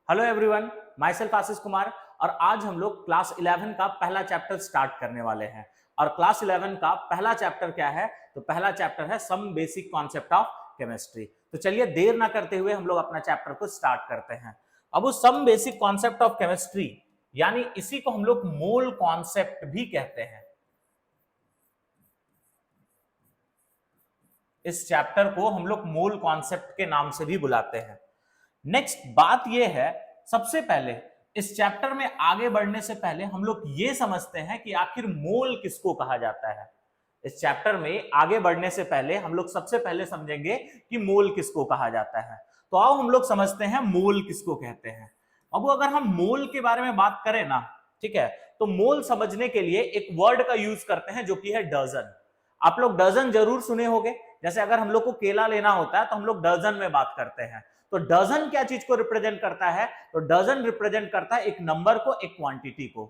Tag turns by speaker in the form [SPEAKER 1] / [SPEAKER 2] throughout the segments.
[SPEAKER 1] Hello everyone, my self Ashish Kumar. और आज हम लोग क्लास 11 का पहला चैप्टर स्टार्ट करने वाले हैं। और क्लास 11 का पहला चैप्टर क्या है? तो पहला चैप्टर है some basic concept of chemistry. तो चलिए देर ना करते हुए हम लोग अपना चैप्टर को स्टार्ट करते हैं। अब वो some basic concept of chemistry यानी इसी को हम लोग मोल कॉन्सेप्ट भी कहते हैं। इस चैप्टर को हम लोग मोल कॉन्सेप्ट के नाम से भी बुलाते हैं। नेक्स्ट बात यह है, सबसे पहले इस चैप्टर में आगे बढ़ने से पहले हम लोग ये समझते हैं कि आखिर मोल किसको कहा जाता है। इस चैप्टर में आगे बढ़ने से पहले हम लोग सबसे पहले समझेंगे कि मोल किसको कहा जाता है। तो आओ हम लोग समझते हैं मोल किसको कहते हैं। अब अगर हम मोल के बारे में बात करें ना, ठीक है, तो मोल समझने के लिए एक वर्ड का यूज करते हैं जो कि है डजन। आप लोग डजन जरूर सुने होंगे। जैसे अगर हम लोग को केला लेना होता है तो हम लोग डजन में बात करते हैं। तो डजन क्या चीज को रिप्रेजेंट करता है? तो डजन रिप्रेजेंट करता है एक नंबर को, एक क्वांटिटी को।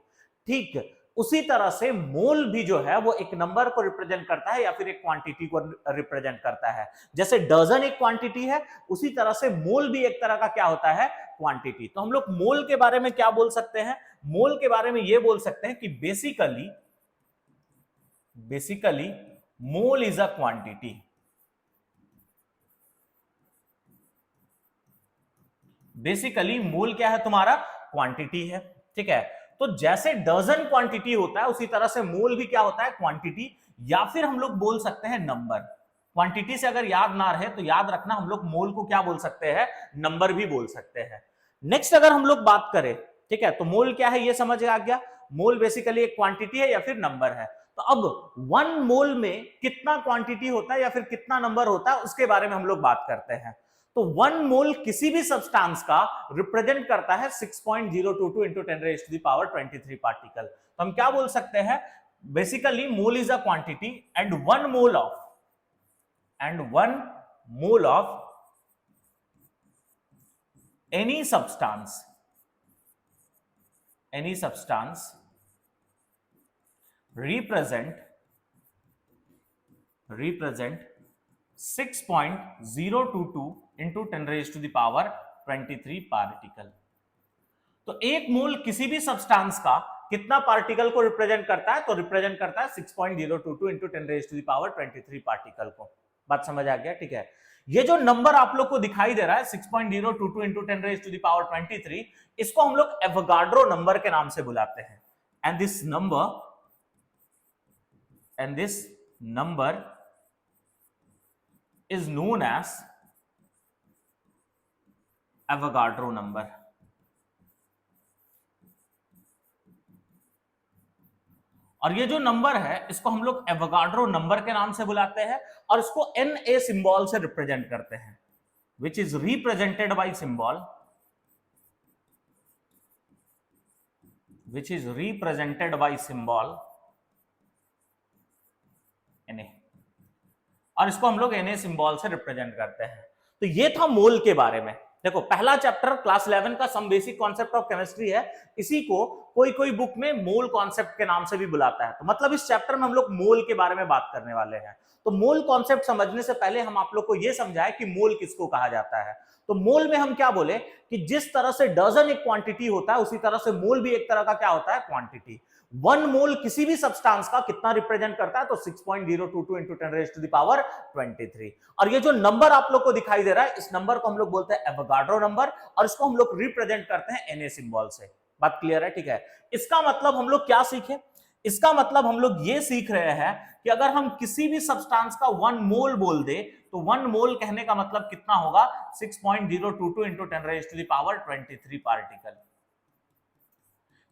[SPEAKER 1] ठीक उसी तरह से मोल भी जो है वो एक नंबर को रिप्रेजेंट करता है या फिर एक क्वांटिटी को रिप्रेजेंट करता है। जैसे डजन एक क्वांटिटी है, उसी तरह से मोल भी एक तरह का क्या होता है? क्वांटिटी। तो हम लोग मोल के बारे में क्या बोल सकते हैं? मोल के बारे में ये बोल सकते हैं कि basically mole is a quantity. Basically mole क्या है तुम्हारा? क्वांटिटी है। ठीक है, तो जैसे डजन क्वांटिटी होता है उसी तरह से मोल भी क्या होता है? क्वांटिटी, या फिर हम लोग बोल सकते हैं नंबर। क्वांटिटी से अगर याद ना रहे तो याद रखना, हम लोग मोल को क्या बोल सकते हैं? नंबर भी बोल सकते हैं। नेक्स्ट अगर हम लोग बात करें, ठीक है, तो मोल क्या है ये समझ आ गया। मोल बेसिकली एक क्वांटिटी है या फिर नंबर है। तो अब 1 मोल में कितना क्वांटिटी होता है या फिर कितना नंबर होता है उसके बारे में हम लोग बात करते हैं। तो 1 मोल किसी भी सब्सटेंस का रिप्रेजेंट करता है 6.022 इंटू 10⁻23 पार्टिकल। तो हम क्या बोल सकते हैं? Basically mole is a quantity and 1 mole of any substance represent 6.022 into 10⁻23 particle. तो एक मोल किसी भी सब्सटेंस का कितना पार्टिकल को रिप्रेजेंट करता है? तो रिप्रेजेंट करता है 6.022 into 10⁻23 पार्टिकल को। बात समझ आ गया? ठीक है, ये जो नंबर आप लोग को दिखाई दे रहा है 6.022 into 10⁻23, इसको हम लोग एवोगाड्रो नंबर के नाम से बुलाते हैं। And this number is known as Avogadro number। और ये जो नंबर है इसको हम लोग एवोगाड्रो नंबर के नाम से बुलाते हैं और इसको Na सिंबल से रिप्रेजेंट करते हैं, which is represented by symbol Na। और इसको हम लोग Na सिंबल से रिप्रेजेंट करते हैं। तो ये था मोल के बारे में। देखो, पहला चैप्टर क्लास 11 का some basic concept of chemistry है। इसी को कोई बुक में मोल कॉन्सेप्ट के नाम से भी बुलाता है। तो मतलब इस चैप्टर में हम लोग मोल के बारे में बात करने वाले हैं। तो मोल कॉन्सेप्ट समझने से पहले हम आप लोग को यह समझाए कि मोल किसको कहा जाता है। तो मोल में हम क्या बोले कि जिस तरह से डजन एक क्वांटिटी होता है उसी तरह से मोल भी एक तरह का क्या होता है? क्वांटिटी। 1 मोल किसी भी सब्सटेंस का कितना रिप्रेजेंट करता है? तो 6.022 into 10⁻23। और ये जो नंबर आप लोग को दिखाई दे रहा है, इस नंबर को हम लोग बोलते हैं एवोगाड्रो नंबर और इसको हम लोग रिप्रेजेंट करते हैं Na सिंबल से। बात क्लियर है? ठीक है, इसका मतलब हम लोग क्या सीखे? इसका मतलब हम लोग ये सीख रहे हैं कि अगर हम किसी भी सब्सटेंस का 1 मोल बोल दे तो 1 मोल कहने का मतलब कितना होगा? 6.022 into 10⁻23 पार्टिकल।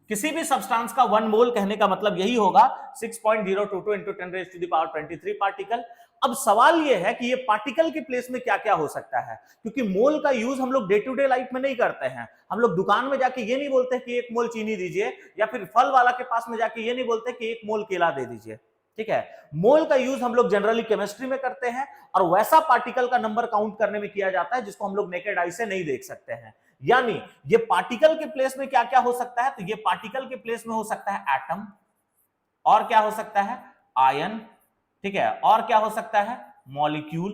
[SPEAKER 1] किसी भी सब्सटेंस का 1 मोल कहने का मतलब यही होगा 6.022 into 10⁻23 पार्टिकल। अब सवाल यह है कि ये पार्टिकल के प्लेस में क्या क्या हो सकता है, क्योंकि मोल का यूज हम लोग डे टू डे लाइफ में नहीं करते हैं। हम लोग दुकान में जाके ये नहीं बोलते कि 1 मोल चीनी दीजिए, या फिर फल वाला के पास में जाके ये नहीं बोलते कि 1 मोल केला दे दीजिए। ठीक है, मोल का यूज हम लोग जनरली केमिस्ट्री में करते हैं और वैसा पार्टिकल का नंबर काउंट करने में किया जाता है जिसको हम लोग नेकेड आई से नहीं देख सकते हैं। यानी ये पार्टिकल के प्लेस में क्या क्या हो सकता है? तो ये पार्टिकल के प्लेस में हो सकता है एटम, और क्या हो सकता है? आयन, ठीक है, और क्या हो सकता है? मॉलिक्यूल,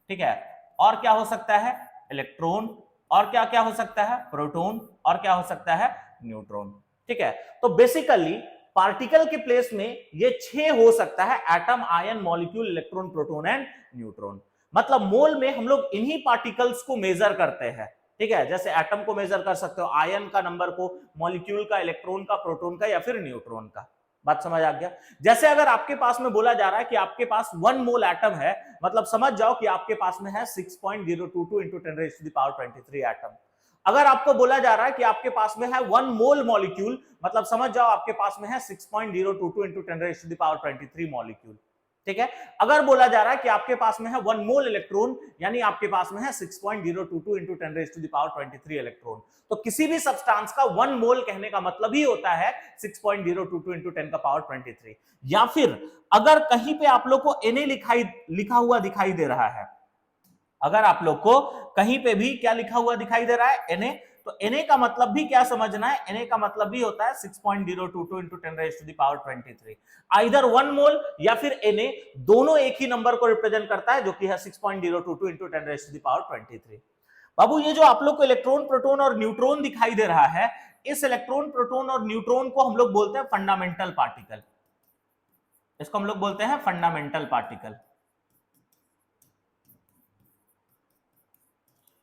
[SPEAKER 1] ठीक है, और क्या हो सकता है? इलेक्ट्रॉन, और क्या क्या हो सकता है, प्रोटॉन, और क्या हो सकता है, न्यूट्रॉन। ठीक है, तो बेसिकली पार्टिकल के प्लेस में ये 6 हो सकता है, atom, ion, molecule, electron, proton and neutron. मतलब मोल में हम लोग इन्हीं पार्टिकल्स को मेजर करते हैं। ठीक है, जैसे एटम को मेजर कर सकते हो, आयन का नंबर को, मॉलिक्यूल का, इलेक्ट्रॉन का, प्रोटॉन का या फिर न्यूट्रॉन का। बात समझ आ गया। जैसे अगर आपके पास में बोला जा रहा है कि आपके पास 1 मोल एटम है, मतलब समझ जाओ कि आपके पास में है 6.022 into 10⁻23 एटम। अगर आपको बोला जा रहा है कि आपके पास में है 1 मोल मॉलिक्यूल, मतलब समझ जाओ आपके पास में है 6.022 into 10⁻23 मॉलिक्यूल। ठीक है, अगर बोला जा रहा है कि आपके पास में है 1 मोल इलेक्ट्रॉन, यानी आपके पास में है 6.022 into 10⁻23 इलेक्ट्रॉन। तो किसी भी सब्सटेंस का 1 मोल कहने का मतलब ही होता है 6.022 into 10⁻23। या फिर अगर कहीं पे आप लोग को Na लिखा हुआ दिखाई दे रहा है, अगर आप लोग को कहीं पे भी क्या लिखा हुआ दिखाई दे रहा है, Na, तो Na का मतलब भी क्या समझना है, Na का मतलब भी होता है 6.022 into 10⁻23। आइदर 1 मोल या फिर Na, दोनों एक ही नंबर को रिप्रेजेंट करता है, जो कि है 6.022 into 10⁻23। बाबू ये जो आप लोग को इलेक्ट्रॉन, प्रोटॉन और न्यूट्रॉन दिखाई दे रहा है, इस इलेक्ट्रॉन, प्रोटॉन और न्यूट्रॉन को हम लोग बोलते हैं फंडामेंटल पार्टिकल। इसको हम लोग बोलते हैं फंडामेंटल पार्टिकल।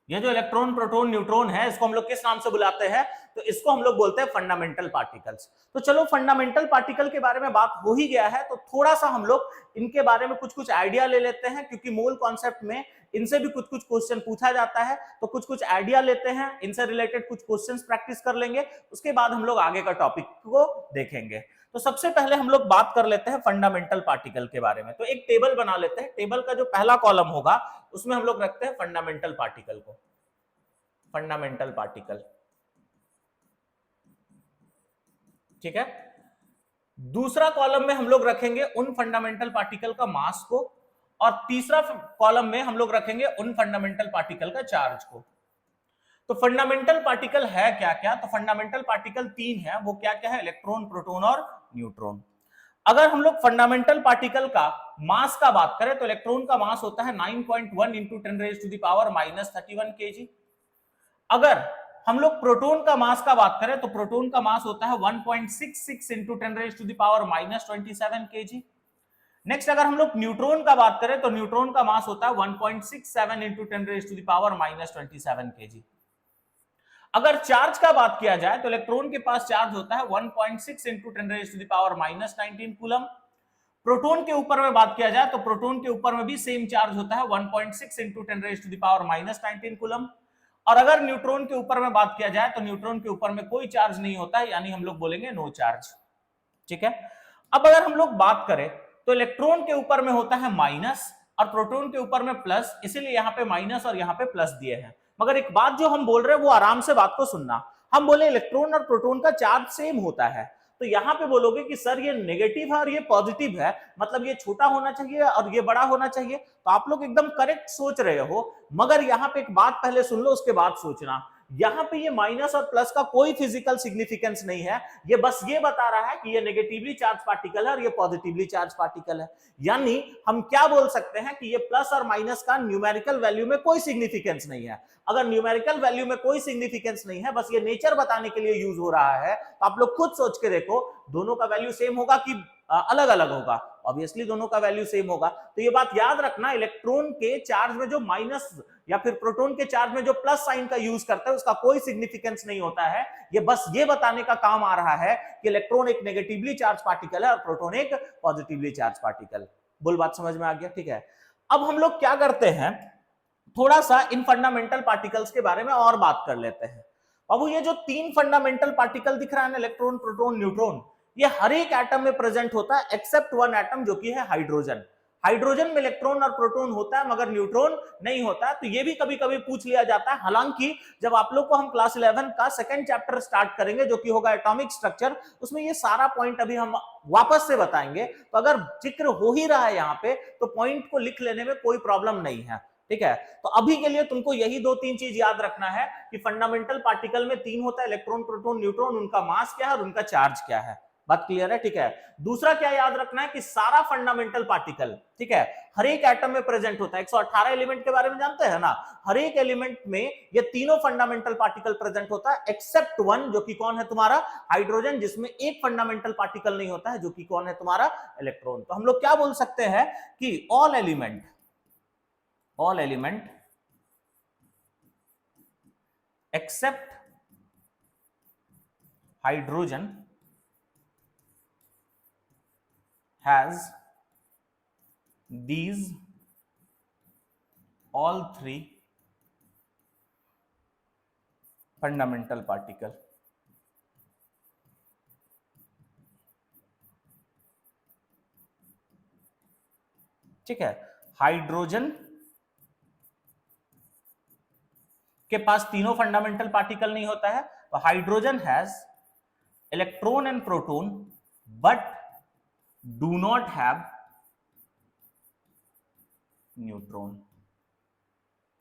[SPEAKER 1] ये जो इलेक्ट्रॉन, प्रोटॉन, न्यूट्रॉन है, इसको हम लोग किस नाम से बुलाते हैं, तो इसको हम लोग बोलते हैं फंडामेंटल पार्टिकल्स। तो चलो फंडामेंटल पार्टिकल के बारे में बात हो ही गया है, तो थोड़ा सा हम लोग इनके बारे में कुछ कुछ आइडिया ले लेते हैं, क्योंकि मोल कॉन्सेप्ट में इनसे भी कुछ कुछ क्वेश्चन पूछा जाता है। तो कुछ कुछ आइडिया लेते हैं, इनसे रिलेटेड कुछ क्वेश्चंस प्रैक्टिस कर लेंगे, उसके बाद हम लोग आगे का टॉपिक को देखेंगे। तो सबसे पहले हम लोग बात कर लेते हैं फंडामेंटल पार्टिकल के बारे में। तो एक टेबल बना लेते हैं, टेबल का जो पहला कॉलम होगा उसमें हम लोग रखते हैं फंडामेंटल पार्टिकल को, फंडामेंटल पार्टिकल। ठीक है, दूसरा कॉलम में हम लोग रखेंगे उन फंडामेंटल पार्टिकल का मास को, और तीसरा कॉलम में हम लोग रखेंगे उन फंडामेंटल पार्टिकल का चार्ज को। तो फंडामेंटल पार्टिकल है क्या क्या, तो फंडामेंटल पार्टिकल 3 है, वो क्या क्या है, इलेक्ट्रॉन, प्रोटॉन और न्यूट्रॉन। अगर हम लोग फंडामेंटल पार्टिकल का मास का बात करें, तो इलेक्ट्रॉन का मास होता है 9.1 into 10⁻⁻31 kg। अगर हम लोग प्रोटॉन का मास का बात करें, तो प्रोटॉन का मास होता है 1.66 into 10⁻27 kg। नेक्स्ट अगर हम लोग न्यूट्रॉन का बात करें, तो न्यूट्रॉन का मास होता है 1.67 into 10⁻27 kg। अगर चार्ज का बात किया जाए, तो इलेक्ट्रॉन के पास चार्ज होता है 1.6 into 10⁻⁻19 कूलम। प्रोटॉन के ऊपर में बात किया जाए, तो प्रोटॉन के ऊपर में भी सेम चार्ज होता है 1.6 into 10⁻⁻19 कूलम। और अगर न्यूट्रॉन के ऊपर में बात किया जाए, तो न्यूट्रॉन के ऊपर में कोई चार्ज नहीं होता है, यानी हम लोग बोलेंगे नो चार्ज। ठीक है, अब अगर हम लोग बात करें, तो इलेक्ट्रॉन के ऊपर में होता है माइनस और प्रोटॉन के ऊपर में प्लस, इसीलिए यहां पे माइनस और यहां पे प्लस दिए हैं। मगर एक बात जो हम बोल रहे हैं वो आराम से बात को सुनना, हम बोले इलेक्ट्रॉन और प्रोटॉन का चार्ज सेम होता है, तो यहां पे बोलोगे कि सर ये नेगेटिव है और ये पॉजिटिव है, मतलब ये छोटा होना चाहिए और ये बड़ा होना चाहिए, तो आप लोग एकदम करेक्ट सोच रहे हो। मगर यहां पे एक बात पहले सुन लो, उसके बाद सोचना। यहां पे ये माइनस और प्लस का कोई फिजिकल सिग्निफिकेंस नहीं है, ये बस ये बता रहा है कि ये नेगेटिवली चार्ज पार्टिकल है और ये पॉजिटिवली चार्ज पार्टिकल है। यानी हम क्या बोल सकते हैं कि ये प्लस और माइनस का न्यूमेरिकल वैल्यू में कोई सिग्निफिकेंस नहीं है। अगर न्यूमेरिकल वैल्यू में कोई सिग्निफिकेंस नहीं है, बस ये नेचर बताने के लिए यूज हो रहा है, तो आप लोग खुद सोच के देखो, दोनों का वैल्यू सेम होगा कि अलग अलग होगा? ऑब्वियसली दोनों का वैल्यू सेम होगा। तो ये बात याद रखना, इलेक्ट्रॉन के चार्ज में जो माइनस या फिर प्रोटॉन के चार्ज में जो प्लस साइन का यूज करता है, उसका कोई सिग्निफिकेंस नहीं होता है। ये बस ये बताने का काम आ रहा है कि इलेक्ट्रॉन एक नेगेटिवली चार्ज पार्टिकल है और प्रोटॉन एक पॉजिटिवली चार्ज पार्टिकल। बोल बात समझ में आ गया? ठीक है, अब हम लोग क्या करते हैं, थोड़ा सा इन फंडामेंटल पार्टिकल्स के बारे में और बात कर लेते हैं। अब ये जो 3 फंडामेंटल पार्टिकल दिख रहा है ना, इलेक्ट्रॉन, प्रोटॉन, न्यूट्रॉन, ये हर एक एटम में प्रेजेंट होता है एक्सेप्ट 1 एटम, जो कि है हाइड्रोजन। हाइड्रोजन में इलेक्ट्रॉन और प्रोटॉन होता है, मगर न्यूट्रॉन नहीं होता है। तो ये भी कभी कभी पूछ लिया जाता है। हालांकि जब आप लोग को हम क्लास 11 का सेकंड चैप्टर स्टार्ट करेंगे, जो कि होगा एटॉमिक स्ट्रक्चर, उसमें ये सारा पॉइंट अभी हम वापस से बताएंगे। तो अगर जिक्र हो ही रहा है यहाँ पे, तो पॉइंट को लिख लेने में कोई प्रॉब्लम नहीं है। ठीक है, तो अभी के लिए तुमको यही 2-3 चीज याद रखना है कि फंडामेंटल पार्टिकल में 3 होता है, इलेक्ट्रॉन, प्रोटॉन, न्यूट्रॉन, उनका मास क्या है और उनका चार्ज क्या है। बात क्लियर है? ठीक है। दूसरा क्या याद रखना है कि सारा फंडामेंटल पार्टिकल, ठीक है, हर एक एटम में प्रेजेंट होता है। 118 एलिमेंट के बारे में जानते हैं ना, हर एक एलिमेंट में ये तीनों फंडामेंटल पार्टिकल प्रेजेंट होता है एक्सेप्ट वन, जो कि कौन है तुम्हारा हाइड्रोजन, जिसमें एक फंडामेंटल पार्टिकल नहीं होता है, जो कि कौन है तुम्हारा इलेक्ट्रॉन। तो हम लोग क्या बोल सकते हैं कि all element except hydrogen has these all three fundamental particle। ठीक है, हाइड्रोजन के पास तीनों फंडामेंटल पार्टिकल नहीं होता है, तो hydrogen has electron and proton but do not have neutron.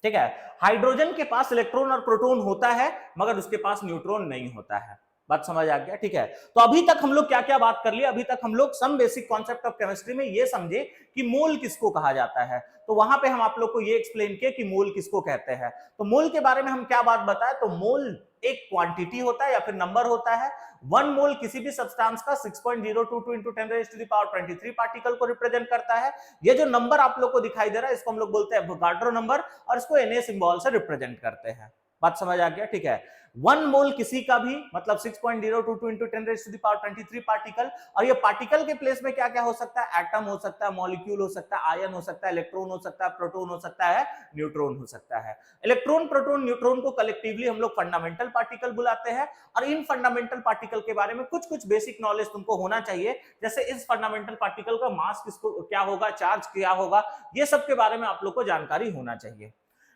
[SPEAKER 1] ठीक है, हाइड्रोजन के पास इलेक्ट्रॉन और प्रोटॉन होता है मगर उसके पास न्यूट्रॉन नहीं होता है। बात समझ आ गया? ठीक है, तो अभी तक हम लोग क्या क्या बात कर लिया, अभी तक हम लोग some basic concept of chemistry में ये समझे कि मोल किसको कहा जाता है। तो वहां पे हम आप लोग को ये एक्सप्लेन किया कि मोल किसको कहते हैं। तो मोल के बारे में हम क्या बात बताए, तो मोल एक क्वांटिटी होता है या फिर नंबर होता है। 1 मोल किसी भी सब्सटेंस का 6.022 into 10⁻23 पार्टिकल को रिप्रेजेंट करता है। ये जो नंबर आप लोग को दिखाई दे रहा है इसको हम लोग बोलते हैं एवोगाड्रो नंबर और इसको Na सिंबल से रिप्रेजेंट करते हैं। बात समझ आ गया? ठीक है, 1 मोल किसी का भी मतलब 6.022 into 10⁻23 पार्टिकल, और ये पार्टिकल के प्लेस में क्या क्या हो सकता है, एटम हो सकता है, मॉलिक्यूल हो सकता है, आयन हो सकता है, इलेक्ट्रॉन हो सकता है, प्रोटॉन हो सकता है, न्यूट्रॉन हो सकता है। इलेक्ट्रॉन, प्रोटॉन, न्यूट्रॉन को कलेक्टिवली हम लोग फंडामेंटल पार्टिकल बुलाते हैं। और इन फंडामेंटल पार्टिकल के बारे में कुछ बेसिक नॉलेज तुमको होना चाहिए, जैसे इस फंडामेंटल पार्टिकल का मास किसको क्या होगा, चार्ज क्या होगा, ये सब के बारे में आप लोग को जानकारी होना चाहिए।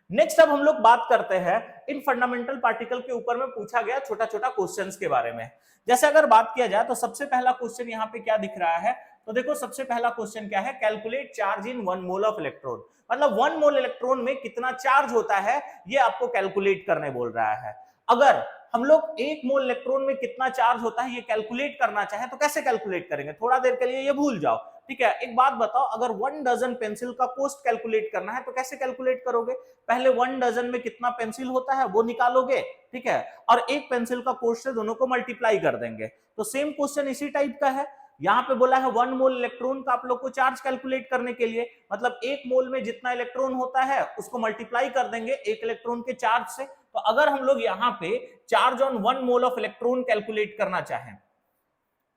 [SPEAKER 1] नेक्स्ट अब हम लोग बात करते हैं इन फंडामेंटल पार्टिकल के ऊपर में पूछा गया छोटा छोटा क्वेश्चंस के बारे में। जैसे अगर बात किया जाए तो सबसे पहला क्वेश्चन यहाँ पे क्या दिख रहा है, तो देखो सबसे पहला क्वेश्चन क्या है, calculate charge in 1 mole of electron. मतलब 1 मोल इलेक्ट्रॉन में कितना चार्ज होता है ये आपको कैलकुलेट करने बोल रहा है। अगर हम लोग 1 मोल इलेक्ट्रॉन में कितना चार्ज होता है ये कैलकुलेट करना चाहे तो कैसे कैलकुलेट करेंगे, थोड़ा देर के लिए ये भूल जाओ। ठीक है, एक बात बताओ, अगर 1 डजन पेंसिल का कॉस्ट कैलकुलेट करना है तो कैसे कैलकुलेट करोगे, पहले 1 डजन में कितना पेंसिल होता है वो निकालोगे, ठीक है, और एक पेंसिल का कॉस्ट से दोनों को मल्टीप्लाई कर देंगे। तो सेम क्वेश्चन इसी टाइप का है, यहाँ पे बोला है 1 मोल इलेक्ट्रॉन का आप लोग को चार्ज कैलकुलेट करने के लिए, मतलब 1 मोल में जितना इलेक्ट्रॉन होता है उसको मल्टीप्लाई कर देंगे 1 इलेक्ट्रॉन के चार्ज से। तो अगर हम लोग यहाँ पे charge on 1 mole of electron calculate करना चाहें,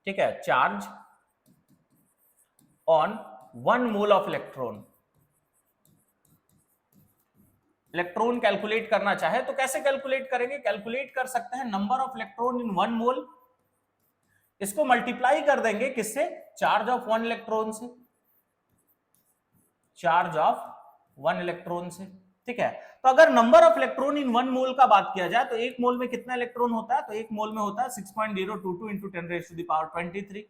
[SPEAKER 1] ठीक है, charge on 1 mole of electron calculate करना चाहे तो कैसे कैलकुलेट करेंगे, कैलकुलेट कर सकते हैं नंबर ऑफ इलेक्ट्रॉन इन 1 मोल, इसको मल्टीप्लाई कर देंगे किससे, चार्ज ऑफ 1 इलेक्ट्रॉन से, चार्ज ऑफ 1 इलेक्ट्रॉन से। ठीक है, तो अगर नंबर ऑफ इलेक्ट्रॉन इन 1 मोल का बात किया जाए तो 1 मोल में कितना इलेक्ट्रॉन होता है, तो 1 मोल में होता है 6.022 into 10⁻23।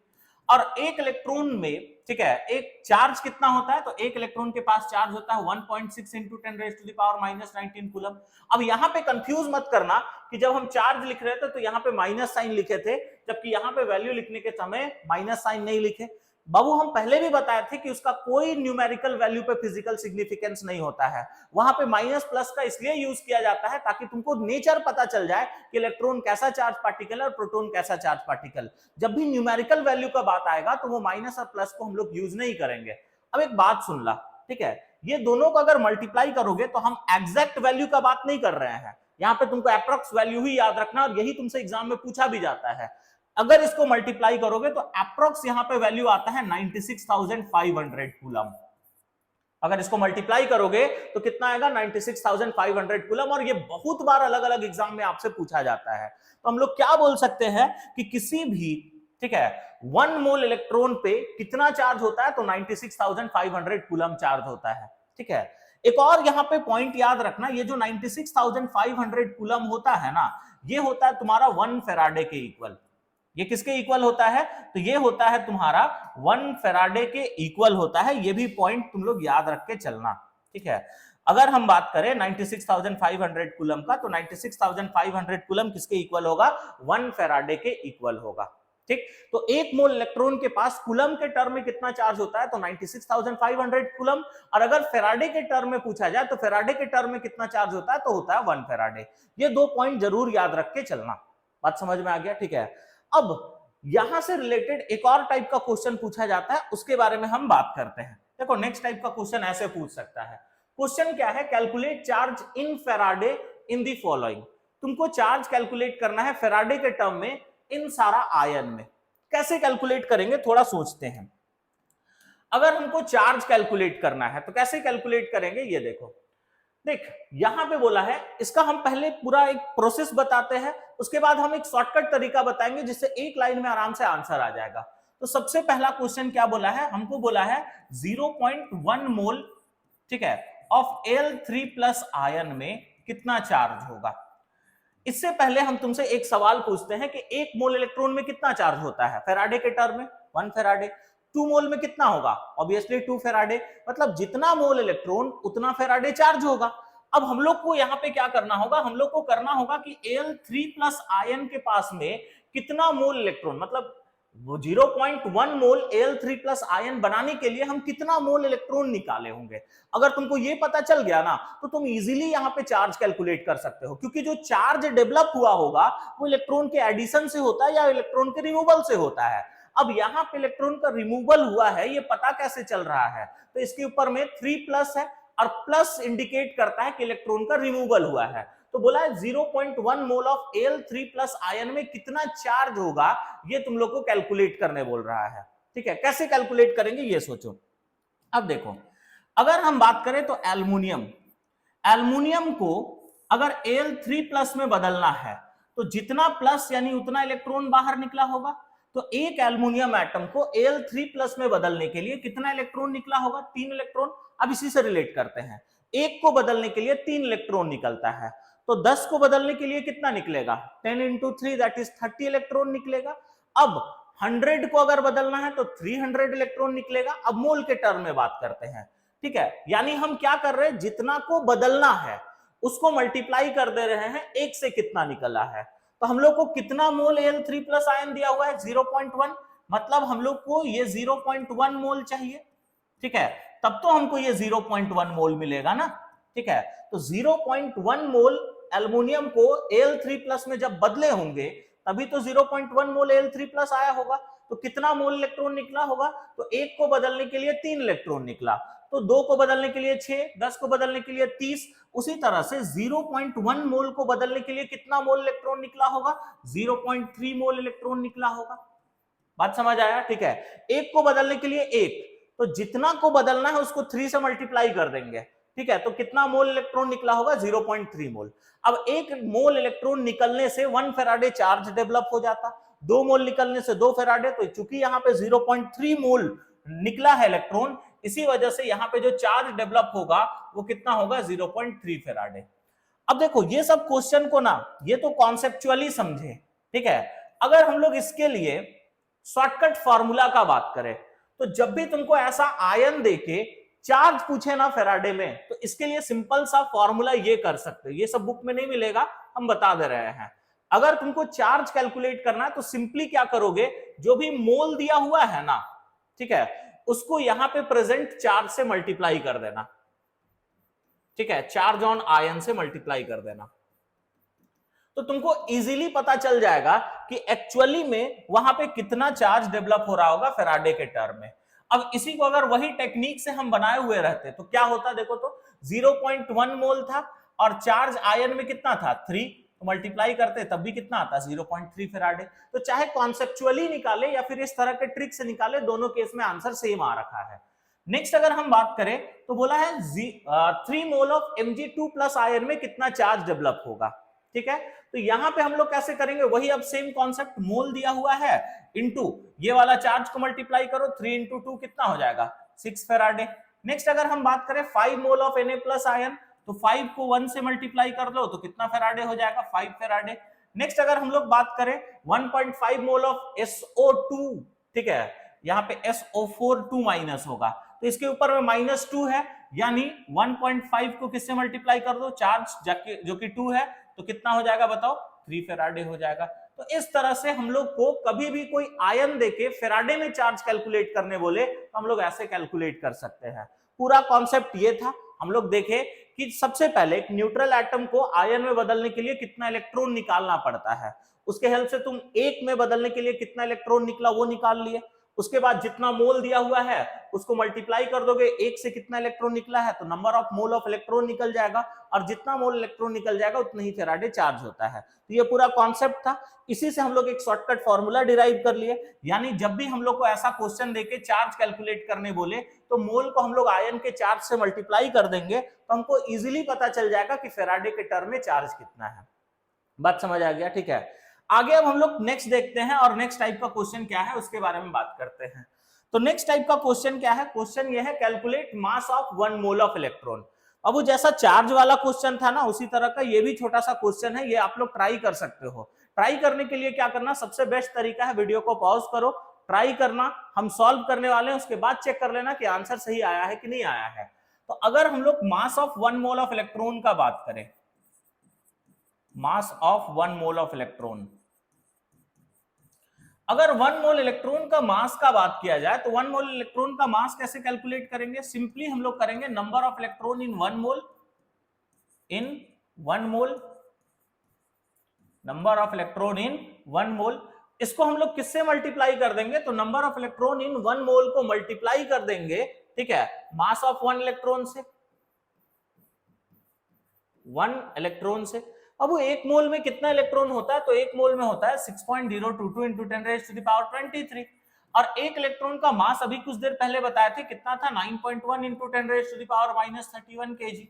[SPEAKER 1] और 1 इलेक्ट्रॉन में, ठीक है, एक चार्ज कितना होता है, तो 1 इलेक्ट्रॉन के पास चार्ज होता है 1.6 into 10⁻⁻19 कूलम। अब यहाँ पे कंफ्यूज मत करना कि जब हम चार्ज लिख रहे थे तो यहाँ पे माइनस साइन लिखे थे, जबकि यहाँ पे वैल्यू लिखने के समय माइनस साइन नहीं लिखे। बाबू हम पहले भी बताए थे कि उसका कोई न्यूमेरिकल वैल्यू पे फिजिकल सिग्निफिकेंस नहीं होता है, वहां पे माइनस प्लस का इसलिए यूज किया जाता है ताकि तुमको नेचर पता चल जाए कि इलेक्ट्रॉन कैसा चार्ज पार्टिकल है और प्रोटॉन कैसा चार्ज पार्टिकल। जब भी न्यूमेरिकल वैल्यू का बात आएगा तो वो माइनस और प्लस को हम लोग यूज नहीं करेंगे। अब एक बात सुन ला, ठीक है, ये दोनों को अगर मल्टीप्लाई करोगे तो हम एग्जैक्ट वैल्यू का बात नहीं कर रहे हैं, यहाँ पे तुमको अप्रॉक्स वैल्यू ही याद रखना, और यही तुमसे एग्जाम में पूछा भी जाता है। अगर इसको मल्टीप्लाई करोगे तो अप्रॉक्स यहां पे वैल्यू आता है 96,500 कूलम। अगर इसको मल्टीप्लाई करोगे तो कितना आएगा, 96,500 कूलम, और ये बहुत बार अलग अलग एग्जाम में आपसे पूछा जाता है। तो हम लोग क्या बोल सकते हैं कि किसी भी, ठीक है, 1 मोल इलेक्ट्रॉन पे कितना चार्ज होता है, तो 96,500 कूलम चार्ज होता है। ठीक है, एक और यहां पे पॉइंट याद रखना, ये जो 96,500 कूलम होता है ना, ये होता है तुम्हारा 1 फेराडे के इक्वल। ये किसके इक्वल होता है, तो ये होता है तुम्हारा 1 फेराडे के इक्वल होता है। ये भी पॉइंट तुम लोग याद रख के चलना। ठीक है, अगर हम बात करें 96,500 कूलम का, तो 96,500 कूलम किसके इक्वल होगा, 1 फेराडे के इक्वल होगा। ठीक, तो एक मोल इलेक्ट्रॉन के पास कूलम के टर्म में कितना चार्ज होता है, तो 96,500 कूलम। और अगर फेराडे के टर्म में पूछा जाए तो फेराडे के टर्म में कितना चार्ज होता है, तो होता है 1 फेराडे। ये 2 पॉइंट जरूर याद रख के चलना। बात समझ में आ गया? ठीक है। अब यहां से रिलेटेड एक और टाइप का क्वेश्चन पूछा जाता है, उसके बारे में हम बात करते हैं। देखो नेक्स्ट टाइप का क्वेश्चन ऐसे पूछ सकता है। क्वेश्चन क्या है, calculate charge in Faraday in the following. तुमको चार्ज कैलकुलेट करना है फेराडे के टर्म में इन सारा आयन में। कैसे कैलकुलेट करेंगे, थोड़ा सोचते हैं। अगर हमको चार्ज कैलकुलेट करना है तो कैसे कैलकुलेट करेंगे, ये देखो। देख यहां पे बोला है, इसका हम पहले पूरा एक प्रोसेस बताते हैं, उसके बाद हम एक शॉर्टकट तरीका बताएंगे जिससे एक लाइन में आराम से आंसर आ जाएगा। तो सबसे पहला क्वेश्चन क्या बोला है, हमको बोला है 0.1 मोल, ठीक है, ऑफ Al3+ आयन में कितना चार्ज होगा। इससे पहले हम तुमसे एक सवाल पूछते हैं कि 1 मोल इलेक्ट्रॉन में कितना चार्ज होता है फेराडे के टर्म में, 1 फेराडे। 2 मोल में कितना होगा, ऑब्वियसली 2 फेराडे। मतलब जितना मोल इलेक्ट्रॉन उतना फेराडे चार्ज होगा। अब हम लोग को यहाँ पे क्या करना होगा, हम लोग को करना होगा कि Al3+ आयन के पास में कितना मोल इलेक्ट्रॉन, मतलब 0.1 मोल Al3+ आयन बनाने के लिए हम कितना मोल इलेक्ट्रॉन निकाले होंगे। अगर तुमको ये पता चल गया ना तो तुम इजीली यहाँ पे चार्ज कैलकुलेट कर सकते हो, क्योंकि जो चार्ज डेवलप हुआ होगा वो इलेक्ट्रॉन के एडिशन से होता है या इलेक्ट्रॉन के रिमूवल से होता है। अब यहाँ पे इलेक्ट्रॉन का रिमूवल हुआ है, ये पता कैसे चल रहा है, तो इसके ऊपर में 3+ है और प्लस इंडिकेट करता है कि इलेक्ट्रॉन का रिमूवल हुआ है। तो बोला है 0.1 मोल ऑफ Al3+ आयन में कितना चार्ज होगा, ये तुम लोग को कैलकुलेट करने बोल रहा है। ठीक है, कैसे कैलकुलेट करेंगे ये सोचो। अब देखो, अगर हम बात करें तो एल्युमिनियम को अगर Al3+ में बदलना है तो जितना प्लस यानी उतना इलेक्ट्रॉन बाहर निकला होगा। तो एक एल्युमिनियम एटम को Al3+ में बदलने के लिए कितना इलेक्ट्रॉन निकला होगा, 3 इलेक्ट्रॉन। अब इसी से रिलेट करते हैं, एक को बदलने के लिए 3 इलेक्ट्रॉन निकलता है, तो 10 को बदलने के लिए कितना निकलेगा, 10 × 3 दैट इज 30 इलेक्ट्रॉन निकलेगा। अब 100 को अगर बदलना है तो 300 इलेक्ट्रॉन निकलेगा। अब मोल के टर्म में बात करते हैं, ठीक है, यानी हम क्या कर रहे हैं, जितना को बदलना है उसको मल्टीप्लाई कर दे रहे हैं एक से कितना निकला है। तो हम लोग को कितना मोल Al3+ आयन दिया हुआ है, 0.1, मतलब हम लोग को ये 0.1 मोल चाहिए। ठीक है, तब तो हमको ये 0.1 मोल मिलेगा ना। ठीक है, तो 0.1 मोल एल्युमिनियम को Al3+ में जब बदले होंगे तभी तो 0.1 मोल Al3+ आया होगा। तो कितना मोल इलेक्ट्रॉन निकला होगा, तो एक को बदलने के लिए 3 इलेक्ट्रॉन निकला, तो 2 को बदलने के लिए 6, 10 को बदलने के लिए 30। उसी तरह से 0.1 मोल को बदलने के लिए कितना मोल इलेक्ट्रॉन निकला होगा, 0.3 मोल इलेक्ट्रॉन निकला होगा। बात समझ आया? ठीक है, एक को बदलने के लिए 1, तो जितना को बदलना है उसको 3 से मल्टीप्लाई कर देंगे। ठीक है, तो कितना मोल इलेक्ट्रॉन निकला होगा, 0.3 मोल। अब 1 मोल इलेक्ट्रॉन निकलने से 1 फेराडे चार्ज डेवलप हो जाता, 2 मोल निकलने से 2 फेराडे। तो चूंकि यहाँ पे 0.3 मोल निकला है इलेक्ट्रॉन, इसी वजह से यहाँ पे जो चार्ज डेवलप होगा वो कितना होगा, 0.3 फेराडे। अब देखो ये सब क्वेश्चन को ना, ये तो कॉन्सेप्चुअली समझे। ठीक है, अगर हम लोग इसके लिए शॉर्टकट फॉर्मूला का बात करें तो जब भी तुमको ऐसा आयन देके चार्ज पूछे ना फेराडे में, तो इसके लिए सिंपल सा फॉर्मूला ये कर सकते हो। ये सब बुक में नहीं मिलेगा, हम बता दे रहे हैं। अगर तुमको चार्ज कैलकुलेट करना है तो सिंपली क्या करोगे, जो भी मोल दिया हुआ है ना, ठीक है, उसको यहां पे प्रेजेंट चार्ज से मल्टीप्लाई कर देना। ठीक है, चार्ज ऑन आयन से मल्टीप्लाई कर देना, तो तुमको इजीली पता चल जाएगा कि एक्चुअली में वहां पे कितना चार्ज डेवलप हो रहा होगा फेराडे के टर्म में। अब इसी को अगर वही टेक्निक से हम बनाए हुए रहते तो क्या होता, देखो तो 0.1 मोल था और चार्ज आयन में कितना था, 3, तो मल्टीप्लाई करते तब भी कितना आता, 0.3 फेराडे। तो चाहे कॉन्सेप्चुअली निकाले या फिर इस तरह के ट्रिक से निकाले, दोनों केस में आंसर सेम आ रखा है। नेक्स्ट अगर हम बात करें तो बोला है 3 मोल ऑफ Mg2+ आयन में कितना चार्ज डेवलप होगा। ठीक है, तो यहां पे हम लोग कैसे करेंगे, वही अब सेम कॉन्सेप्ट, मोल दिया हुआ है इनटू ये वाला चार्ज को मल्टीप्लाई करो, 3 × 2 कितना हो जाएगा, 6 फेराडे। नेक्स्ट अगर हम बात करें 5 मोल ऑफ Na+ आयन, तो 5 को 1 से मल्टीप्लाई कर दो तो कितना फेराडे हो जाएगा, 5 फेराडे। नेक्स्ट अगर हम लोग बात करें 1.5 मोल ऑफ SO2, ठीक है, यहाँ पे SO4 2- होगा, तो इसके ऊपर में -2 है, यानी 1.5 को किससे मल्टीप्लाई कर दो, चार्ज जो कि 2 है, तो कितना हो जाएगा बताओ, 3 फेराडे हो जाएगा। तो इस तरह से हम लोग को कभी भी कोई आयन देके फेराडे में चार्ज कैलकुलेट करने बोले तो हम लोग ऐसे कैलकुलेट कर सकते हैं। पूरा कॉन्सेप्ट ये था। हम लोग देखे कि सबसे पहले एक न्यूट्रल एटम को आयन में बदलने के लिए कितना इलेक्ट्रॉन निकालना पड़ता है, उसके हेल्प से तुम एक में बदलने के लिए कितना इलेक्ट्रॉन निकला वो निकाल लिए। उसके बाद जितना मोल दिया हुआ है उसको मल्टीप्लाई कर दोगे, एक से कितना इलेक्ट्रॉन निकला है तो number of mole of electron निकल जाएगा, और जितना मोल इलेक्ट्रॉन निकल जाएगा उतना ही फेराडे चार्ज होता है। तो ये पूरा कॉन्सेप्ट था। इसी से हम लोग एक शॉर्टकट फॉर्मूला डिराइव कर लिए, यानी जब भी हम लोग को ऐसा क्वेश्चन देके चार्ज कैलकुलेट करने बोले तो मोल को हम लोग आयन के चार्ज से मल्टीप्लाई कर देंगे तो हमको इजीली पता चल जाएगा कि फेराडे के टर्म में चार्ज कितना है। बात समझ आ गया? ठीक है, आगे अब हम लोग नेक्स्ट देखते हैं और नेक्स्ट टाइप का क्वेश्चन क्या है उसके बारे में बात करते हैं। तो नेक्स्ट टाइप का क्वेश्चन क्या है? क्वेश्चन ये है calculate mass of 1 mole of electron. अब वो जैसा चार्ज वाला क्वेश्चन था ना उसी तरह का ये भी छोटा सा क्वेश्चन है, ये आप लोग ट्राई कर सकते हो। ट्राई करने के लिए क्या करना, सबसे बेस्ट तरीका है वीडियो को पॉज करो, ट्राई करना, हम सॉल्व करने वाले हैं, उसके बाद चेक कर लेना कि आंसर सही आया है कि नहीं आया है। तो अगर हम लोग mass of 1 mole of electron का बात करें, mass of 1 mole of electron, अगर 1 मोल इलेक्ट्रॉन का मास का बात किया जाए तो 1 मोल इलेक्ट्रॉन का मास कैसे कैलकुलेट करेंगे? सिंपली हम लोग करेंगे number of electron in 1 mole, in 1 mole, number of electron in 1 मोल। इसको हम लोग किससे मल्टीप्लाई कर देंगे? तो नंबर ऑफ इलेक्ट्रॉन इन 1 मोल को मल्टीप्लाई कर देंगे, ठीक है, मास ऑफ 1 इलेक्ट्रॉन से, 1 इलेक्ट्रॉन से। अब वो 1 मोल में कितना इलेक्ट्रॉन होता है? तो 1 मोल में होता है 6.022 इंटू 10⁻23, और 1 इलेक्ट्रॉन का मास अभी कुछ देर पहले बताए थे कितना था, 9.1 इंटू 10⁻−31 kg।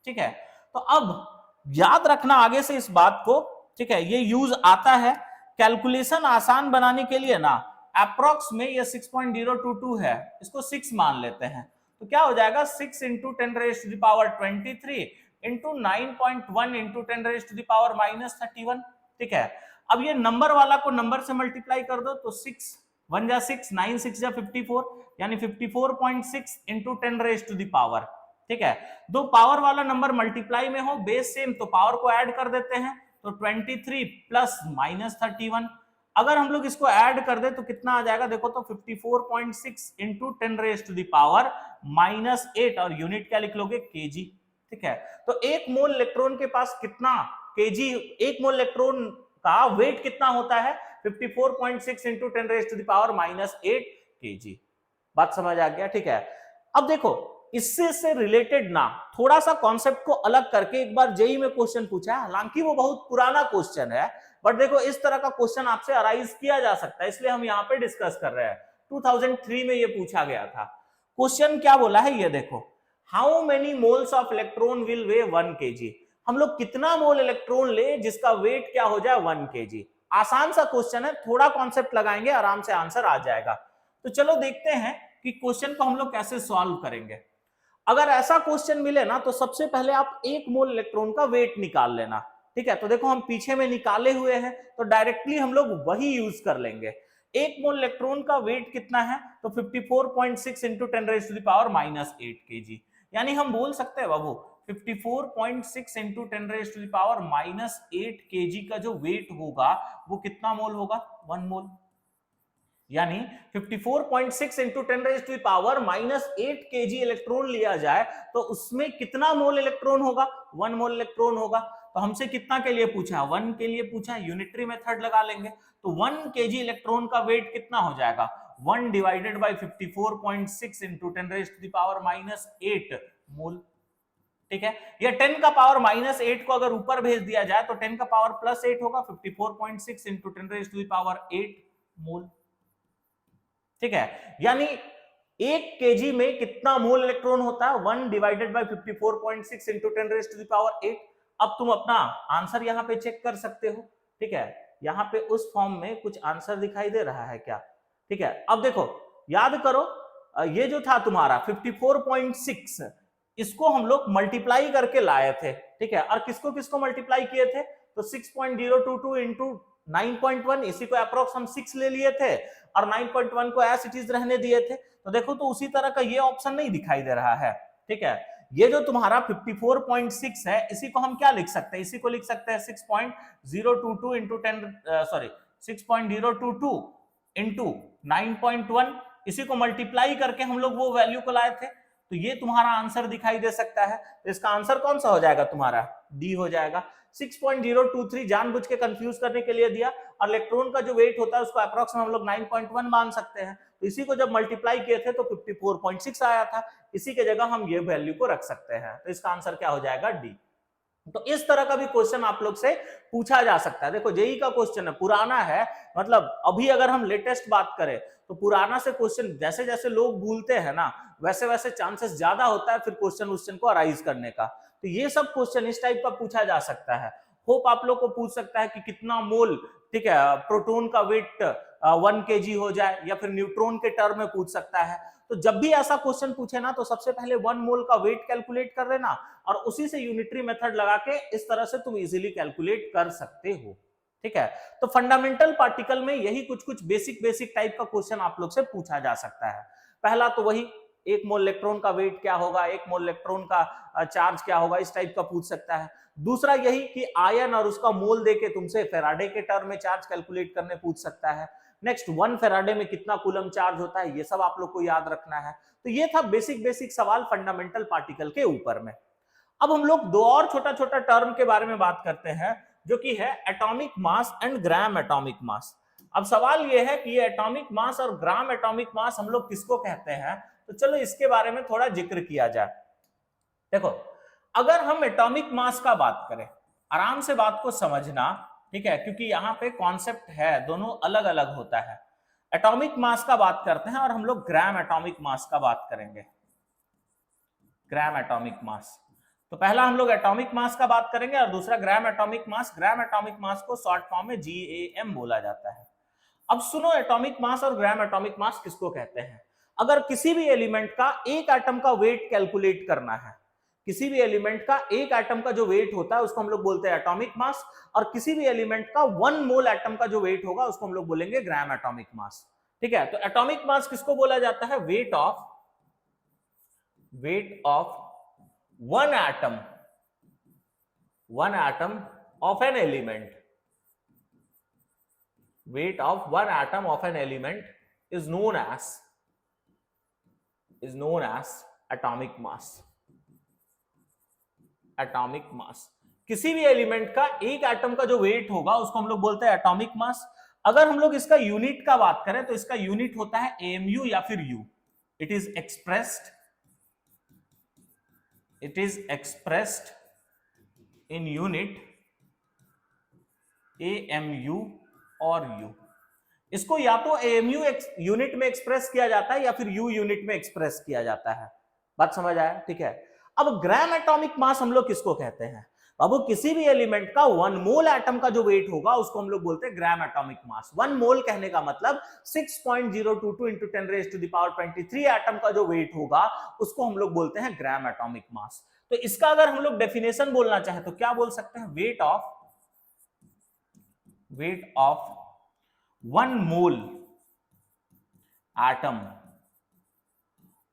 [SPEAKER 1] ठीक है, तो अब याद रखना आगे से इस बात को, ठीक है, ये यूज आता है कैलकुलेशन आसान बनाने के लिए ना। अप्रोक्स में ये 6.022 है, इसको 6 मान लेते हैं, तो क्या हो जाएगा 6 इंटू 10⁻23 इंटू 9.1 इंटू 10⁻−31। ठीक है, अब ये नंबर वाला को नंबर से मल्टीप्लाई कर दो तो 6 1 जा 6, 9 6 जा 54, यानी 54.6 इंटू 10⁻। ठीक है, दो पावर वाला नंबर मल्टीप्लाई में हो, बेस सेम, तो पावर को ऐड कर देते हैं, तो 23 प्लस -31। अगर हम लोग इसको ऐड कर दे तो कितना आ जाएगा? देखो तो 54.6 इंटू 10⁻−8, और यूनिट क्या लिख लोगे? केजी। ठीक है, तो 1 मोल इलेक्ट्रॉन के पास कितना केजी, 1 मोल इलेक्ट्रॉन का वेट कितना होता है? 54.6 इंटू 10⁻−8 केजी। बात समझ आ गया? ठीक है, अब देखो इससे रिलेटेड ना थोड़ा सा कॉन्सेप्ट को अलग करके एक बार जेई में क्वेश्चन पूछा है, हालांकि वो बहुत पुराना क्वेश्चन है, बट देखो इस तरह का क्वेश्चन आपसे अराइज किया जा सकता है, इसलिए हम यहाँ पे डिस्कस कर रहे हैं। 2003 में ये पूछा गया था। क्वेश्चन क्या बोला है ये देखो, how many moles of electron will way 1 kg। हम लोग कितना मोल इलेक्ट्रॉन ले जिसका वेट क्या हो जाए 1 kg। आसान सा क्वेश्चन है, थोड़ा कॉन्सेप्ट लगाएंगे आराम से आंसर आ जाएगा। तो चलो देखते हैं कि क्वेश्चन को हम लोग कैसे सॉल्व करेंगे। अगर ऐसा क्वेश्चन मिले ना तो सबसे पहले आप 1 मोल इलेक्ट्रॉन का वेट निकाल लेना। ठीक है, तो देखो हम पीछे में निकाले हुए हैं तो डायरेक्टली हम लोग वही यूज कर लेंगे। 1 मोल इलेक्ट्रॉन का वेट कितना है? तो 54.6 इंटू 10⁻⁻8 kg, यानी हम बोल सकते हैं बाबू 54.6 इंटू 10⁻⁻8 kg का जो वेट होगा वो कितना मोल होगा? 1 मोल। यानी 54.6 इंटू 10⁻⁻8 kg इलेक्ट्रॉन लिया जाए तो उसमें कितना मोल इलेक्ट्रॉन होगा? 1 मोल इलेक्ट्रॉन होगा। तो हमसे कितना के लिए पूछा? 1 के लिए पूछा, यूनिटरी मेथड लगा लेंगे, तो 1 kg इलेक्ट्रॉन का वेट कितना हो जाएगा? 1 डिवाइडेड बाय 54.6 इंटू 10⁻⁻8 मोल। ठीक है, ये 10 का पावर -8 को अगर ऊपर भेज दिया जाए तो 10 का पावर +8 होगा, 54.6 इंटू 10⁻8 मोल। ठीक है, यानी 1 kg में कितना मोल इलेक्ट्रॉन होता है? 1 डिवाइडेड बाय 54.6 इंटू 10⁻8। अब तुम अपना आंसर यहाँ पे चेक कर सकते हो। ठीक है, यहाँ पे उस फॉर्म में कुछ आंसर दिखाई दे रहा है क्या? ठीक है, अब देखो याद करो, ये जो था तुम्हारा 54.6, इसको हम लोग मल्टीप्लाई करके लाए थे। ठीक है, और किसको किसको मल्टीप्लाई किए थे? तो 6.022 इंटू 9.1, इसी को अप्रोक्स हम 6 ले लिए थे और 9.1 को एज इट इज रहने दिए थे। तो देखो तो उसी तरह का ये ऑप्शन नहीं दिखाई दे रहा है। ठीक है, ये जो तुम्हारा 54.6 है, इसी को हम क्या लिख सकते हैं, इसी को लिख सकते हैं 6.022 इंटू 10 सॉरी 6.022 इंटू 9.1, इसी को मल्टीप्लाई करके हम लोग वो वैल्यू को लाए थे, तो ये तुम्हारा आंसर दिखाई दे सकता है। तो इसका आंसर कौन सा हो जाएगा तुम्हारा, डी हो जाएगा। 6.023 जानबूझ के कंफ्यूज करने के लिए दिया, और इलेक्ट्रॉन का जो वेट होता है उसको अप्रॉक्स हम लोग 9.1 मान सकते हैं, तो इसी को जब मल्टीप्लाई किए थे तो 54.6 आया था, इसी के जगह हम ये वैल्यू को रख सकते हैं, तो इसका आंसर क्या हो जाएगा, डी। तो इस तरह का भी क्वेश्चन आप लोग से पूछा जा सकता है। देखो जेई का क्वेश्चन है, पुराना है, मतलब अभी अगर हम लेटेस्ट बात करें तो पुराना से क्वेश्चन जैसे जैसे लोग भूलते हैं ना, वैसे वैसे चांसेस ज्यादा होता है फिर क्वेश्चन को अराइज करने का। तो ये सब क्वेश्चन इस टाइप का पूछा जा सकता है। होप आप लोग को पूछ सकता है कि कितना मोल, ठीक है, प्रोटॉन का वेट 1 kg हो जाए, या फिर न्यूट्रॉन के टर्म में पूछ सकता है। तो जब भी ऐसा क्वेश्चन पूछे ना, तो सबसे पहले 1 मोल का वेट कैलकुलेट कर लेना, और उसी से यूनिटरी मेथड लगा के इस तरह से तुम इजीली कैलकुलेट कर सकते हो, ठीक है। तो फंडामेंटल पार्टिकल में यही कुछ कुछ बेसिक टाइप का क्वेश्चन आप लोग से पूछा जा सकता है। पहला तो वही 1 मोल इलेक्ट्रॉन का वेट क्या होगा, 1 मोल इलेक्ट्रॉन का चार्ज क्या होगा, इस टाइप का पूछ सकता है। दूसरा यही कि आयन और उसका मोल देके तुमसे फेराडे के टर्म में चार्ज कैलकुलेट करने पूछ सकता है। नेक्स्ट 1 फेराडे में कितना कूलम चार्ज होता है, ये सब आप लोग को याद रखना है। तो ये था बेसिक सवाल फंडामेंटल पार्टिकल के ऊपर में। अब हम लोग दो और छोटा छोटा टर्म के बारे में बात करते हैं, जो कि है atomic mass and gram atomic मास। अब सवाल ये है कि ये एटॉमिक मास और ग्राम एटॉमिक मास हम लोग किसको कहते हैं, तो चलो इसके बारे में थोड़ा जिक्र किया जाए। देखो, अगर हम एटॉमिक मास का बात करें, आराम से बात को समझना, ठीक है, क्योंकि यहाँ पे कॉन्सेप्ट है, दोनों अलग अलग होता है। एटॉमिक मास का बात करते हैं और हम लोग ग्राम एटॉमिक मास का बात करेंगे। ग्राम एटॉमिक मास, तो पहला हम लोग एटॉमिक मास का बात करेंगे और दूसरा ग्राम एटॉमिक मास। ग्राम एटॉमिक मास को शॉर्ट फॉर्म में GAM बोला जाता है। अब सुनो, एटॉमिक मास और ग्राम एटॉमिक मास किसको कहते हैं। अगर किसी भी एलिमेंट का एक एटम का वेट कैलकुलेट करना है, किसी भी एलिमेंट का एक एटम का जो वेट होता है उसको हम लोग बोलते हैं एटॉमिक मास, और किसी भी एलिमेंट का 1 मोल एटम का जो वेट होगा उसको हम लोग बोलेंगे ग्राम एटॉमिक मास, ठीक है। तो एटॉमिक मास किसको बोला जाता है, weight of one atom of an element, weight of one atom of an element is known as atomic mass। Atomic mass, किसी भी एलिमेंट का एक एटम का जो वेट होगा उसको हम लोग बोलते हैं एटॉमिक मास। अगर हम लोग इसका यूनिट का बात करें तो इसका यूनिट होता है AMU या फिर U। It is expressed in unit AMU और U। इसको या तो AMU यूनिट में एक्सप्रेस किया जाता है या फिर U यूनिट में एक्सप्रेस किया जाता है। बात समझ आया, ठीक है। अब ग्राम एटॉमिक मास हम लोग किसको कहते हैं बाबू, किसी भी एलिमेंट का 1 मोल एटम का जो वेट होगा उसको हम लोग बोलते हैं ग्राम एटॉमिक मास। 1 मोल कहने का मतलब 6.022 इंटू 10⁻23 एटम का जो वेट होगा उसको हम लोग बोलते हैं ग्राम एटॉमिक मास। तो इसका अगर हम लोग डेफिनेशन बोलना चाहे तो क्या बोल सकते हैं, weight of 1 mole atom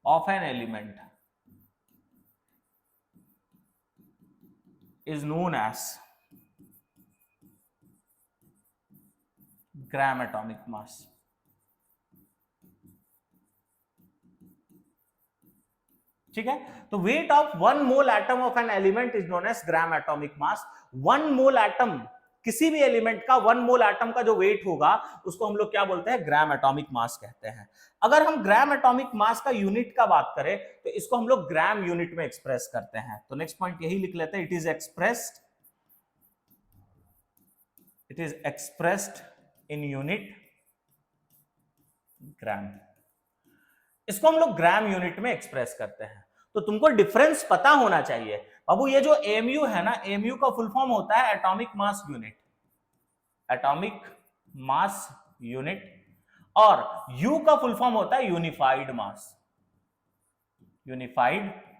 [SPEAKER 1] of an element is known as gram atomic mass। ठीक है, तो weight of 1 mole atom of an element is known as gram atomic mass. 1 mole atom, किसी भी एलिमेंट का 1 मोल एटम का जो wait होगा उसको हम लोग क्या बोलते हैं, ग्राम एटॉमिक मास कहते हैं। अगर हम ग्राम एटॉमिक मास का यूनिट का बात करें तो इसको हम लोग ग्राम यूनिट में एक्सप्रेस करते हैं। तो नेक्स्ट पॉइंट यही लिख लेते हैं, it is expressed in unit gram. इसको हम लोग ग्राम यूनिट में एक्सप्रेस करते हैं। तो तुमको डिफरेंस पता होना चाहिए बाबू। ये जो AMU है ना, AMU का फुल फॉर्म होता है एटॉमिक मास यूनिट, और U का फुल फॉर्म होता है यूनिफाइड